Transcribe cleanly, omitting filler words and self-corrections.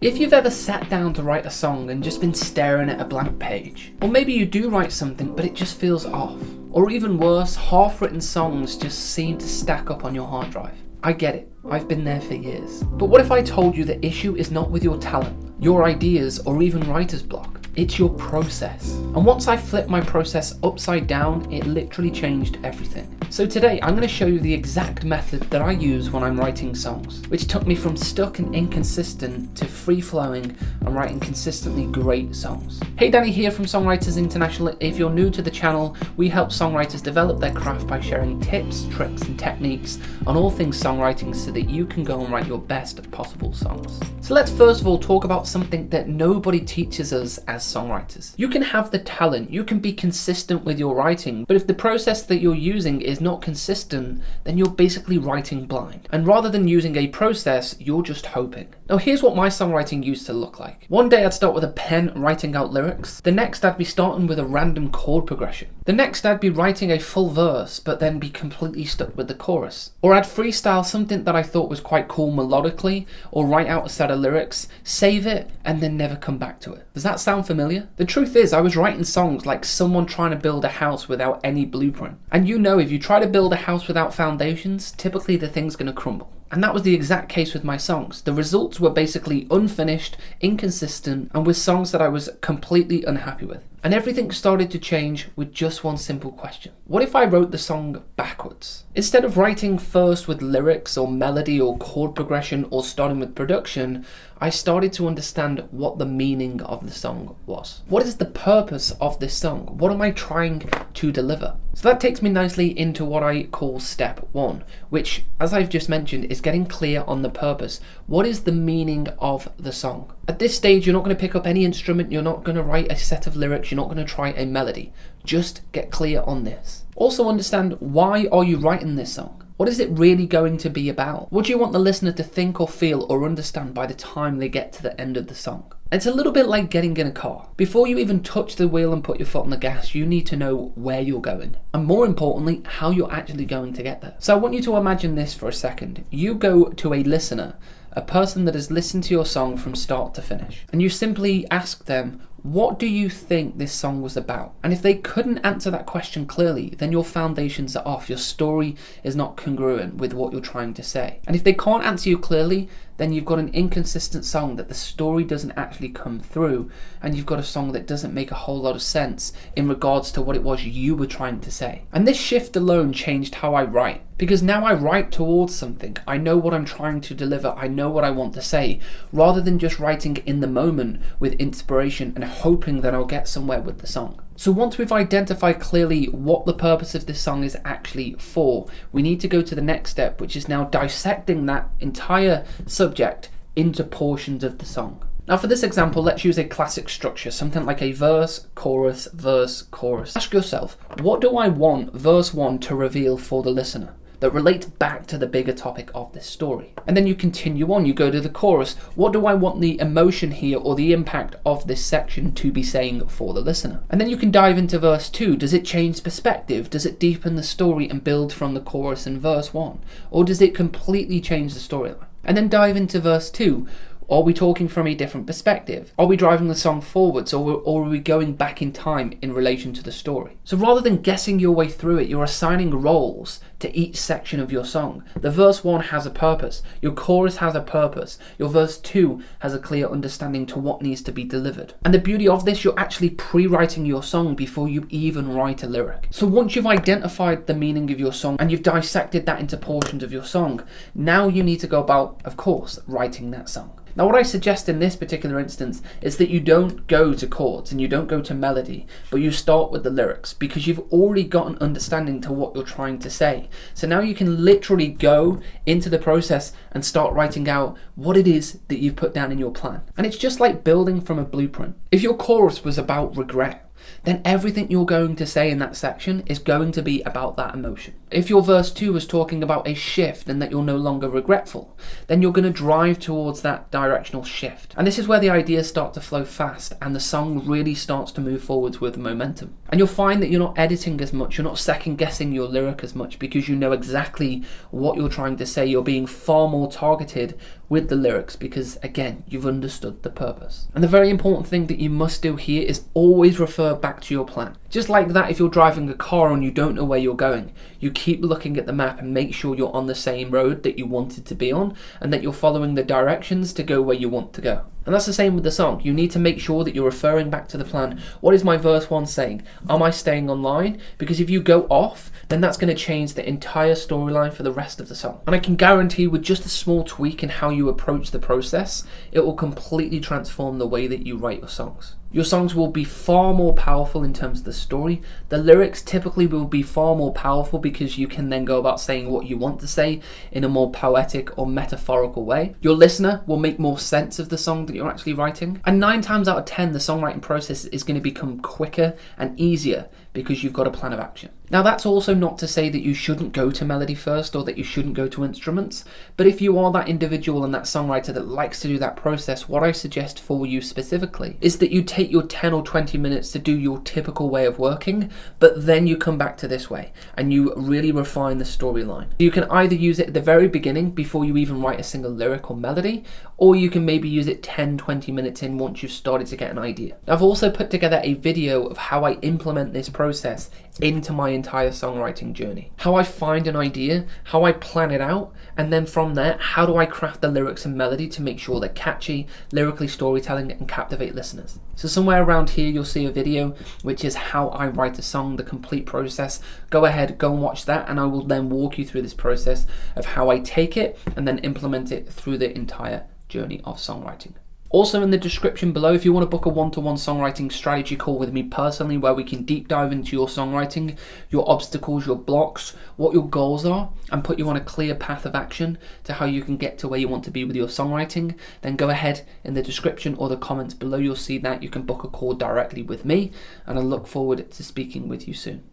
If you've ever sat down to write a song and just been staring at a blank page, or maybe you do write something but it just feels off, or even worse, half-written songs just seem to stack up on your hard drive. I get it, I've been there for years. But what if I told you the issue is not with your talent, your ideas, or even writer's block? It's your process. And once I flipped my process upside down, it literally changed everything. So today I'm going to show you the exact method that I use when I'm writing songs, which took me from stuck and inconsistent to free-flowing and writing consistently great songs. Hey, Danny here from Songwriters International. If you're new to the channel, we help songwriters develop their craft by sharing tips, tricks and techniques on all things songwriting so that you can go and write your best possible songs. So let's first of all talk about something that nobody teaches us as songwriters. You can have the talent, you can be consistent with your writing, but if the process that you're using is not consistent, then you're basically writing blind. And rather than using a process, you're just hoping. Now here's what my songwriting used to look like. One day I'd start with a pen writing out lyrics. The next I'd be starting with a random chord progression. The next I'd be writing a full verse, but then be completely stuck with the chorus. Or I'd freestyle something that I thought was quite cool melodically, or write out a set of lyrics, save it, and then never come back to it. Does that sound familiar? The truth is, I was writing songs like someone trying to build a house without any blueprint. And you know, if you try to build a house without foundations, typically the thing's gonna crumble. And that was the exact case with my songs. The results were basically unfinished, inconsistent, and with songs that I was completely unhappy with. And everything started to change with just one simple question. What if I wrote the song backwards? Instead of writing first with lyrics or melody or chord progression or starting with production, I started to understand what the meaning of the song was. What is the purpose of this song? What am I trying to deliver? So that takes me nicely into what I call step one, which, as I've just mentioned, is getting clear on the purpose. What is the meaning of the song? At this stage, you're not going to pick up any instrument, you're not going to write a set of lyrics, you're not going to try a melody. Just get clear on this. Also understand, why are you writing this song? What is it really going to be about? What do you want the listener to think or feel or understand by the time they get to the end of the song? It's a little bit like getting in a car. Before you even touch the wheel and put your foot on the gas, you need to know where you're going. And more importantly, how you're actually going to get there. So I want you to imagine this for a second. You go to a listener, a person that has listened to your song from start to finish, and you simply ask them, what do you think this song was about? And if they couldn't answer that question clearly, then your foundations are off. Your story is not congruent with what you're trying to say. And if they can't answer you clearly, then you've got an inconsistent song that the story doesn't actually come through, and you've got a song that doesn't make a whole lot of sense in regards to what it was you were trying to say. And this shift alone changed how I write, because now I write towards something. I know what I'm trying to deliver, I know what I want to say, rather than just writing in the moment with inspiration and hoping that I'll get somewhere with the song. So once we've identified clearly what the purpose of this song is actually for, we need to go to the next step, which is now dissecting that entire subject into portions of the song. Now for this example, let's use a classic structure, something like a verse, chorus, verse, chorus. Ask yourself, what do I want verse 1 to reveal for the listener that relates back to the bigger topic of this story? And then you continue on, you go to the chorus. What do I want the emotion here or the impact of this section to be saying for the listener? And then you can dive into verse 2. Does it change perspective? Does it deepen the story and build from the chorus in verse 1? Or does it completely change the storyline? And then dive into verse 2. Are we talking from a different perspective? Are we driving the song forwards, or are we going back in time in relation to the story? So rather than guessing your way through it, you're assigning roles to each section of your song. The verse 1 has a purpose, your chorus has a purpose, your verse 2 has a clear understanding to what needs to be delivered. And the beauty of this, you're actually pre-writing your song before you even write a lyric. So once you've identified the meaning of your song and you've dissected that into portions of your song, now you need to go about, of course, writing that song. Now what I suggest in this particular instance is that you don't go to chords and you don't go to melody, but you start with the lyrics, because you've already got an understanding to what you're trying to say. So now you can literally go into the process and start writing out what it is that you've put down in your plan. And it's just like building from a blueprint. If your chorus was about regret, then everything you're going to say in that section is going to be about that emotion. If your verse 2 was talking about a shift and that you're no longer regretful, then you're going to drive towards that directional shift. And this is where the ideas start to flow fast and the song really starts to move forwards with momentum. And you'll find that you're not editing as much, you're not second guessing your lyric as much, because you know exactly what you're trying to say. You're being far more targeted with the lyrics because, again, you've understood the purpose. And the very important thing that you must do here is always refer back to your plan. Just like that, if you're driving a car and you don't know where you're going, you keep looking at the map and make sure you're on the same road that you wanted to be on and that you're following the directions to go where you want to go. And that's the same with the song. You need to make sure that you're referring back to the plan. What is my verse 1 saying? Am I staying on line? Because if you go off, then that's going to change the entire storyline for the rest of the song. And I can guarantee with just a small tweak in how you approach the process, it will completely transform the way that you write your songs. Your songs will be far more powerful in terms of the story. The lyrics typically will be far more powerful because you can then go about saying what you want to say in a more poetic or metaphorical way. Your listener will make more sense of the song that you're actually writing. And 9 times out of 10, the songwriting process is going to become quicker and easier because you've got a plan of action. Now, that's also not to say that you shouldn't go to melody first or that you shouldn't go to instruments, but if you are that individual and that songwriter that likes to do that process, what I suggest for you specifically is that you take your 10 or 20 minutes to do your typical way of working, but then you come back to this way and you really refine the storyline. You can either use it at the very beginning before you even write a single lyric or melody, or you can maybe use it 10-20 minutes in once you've started to get an idea. I've also put together a video of how I implement this process into my entire songwriting journey. How I find an idea, how I plan it out, and then from there, how do I craft the lyrics and melody to make sure they're catchy, lyrically storytelling, and captivate listeners. So somewhere around here, you'll see a video, which is how I write a song, the complete process. Go ahead, go and watch that, and I will then walk you through this process of how I take it and then implement it through the entire journey of songwriting. Also in the description below, if you want to book a one-to-one songwriting strategy call with me personally, where we can deep dive into your songwriting, your obstacles, your blocks, what your goals are, and put you on a clear path of action to how you can get to where you want to be with your songwriting, then go ahead in the description or the comments below. You'll see that you can book a call directly with me, and I look forward to speaking with you soon.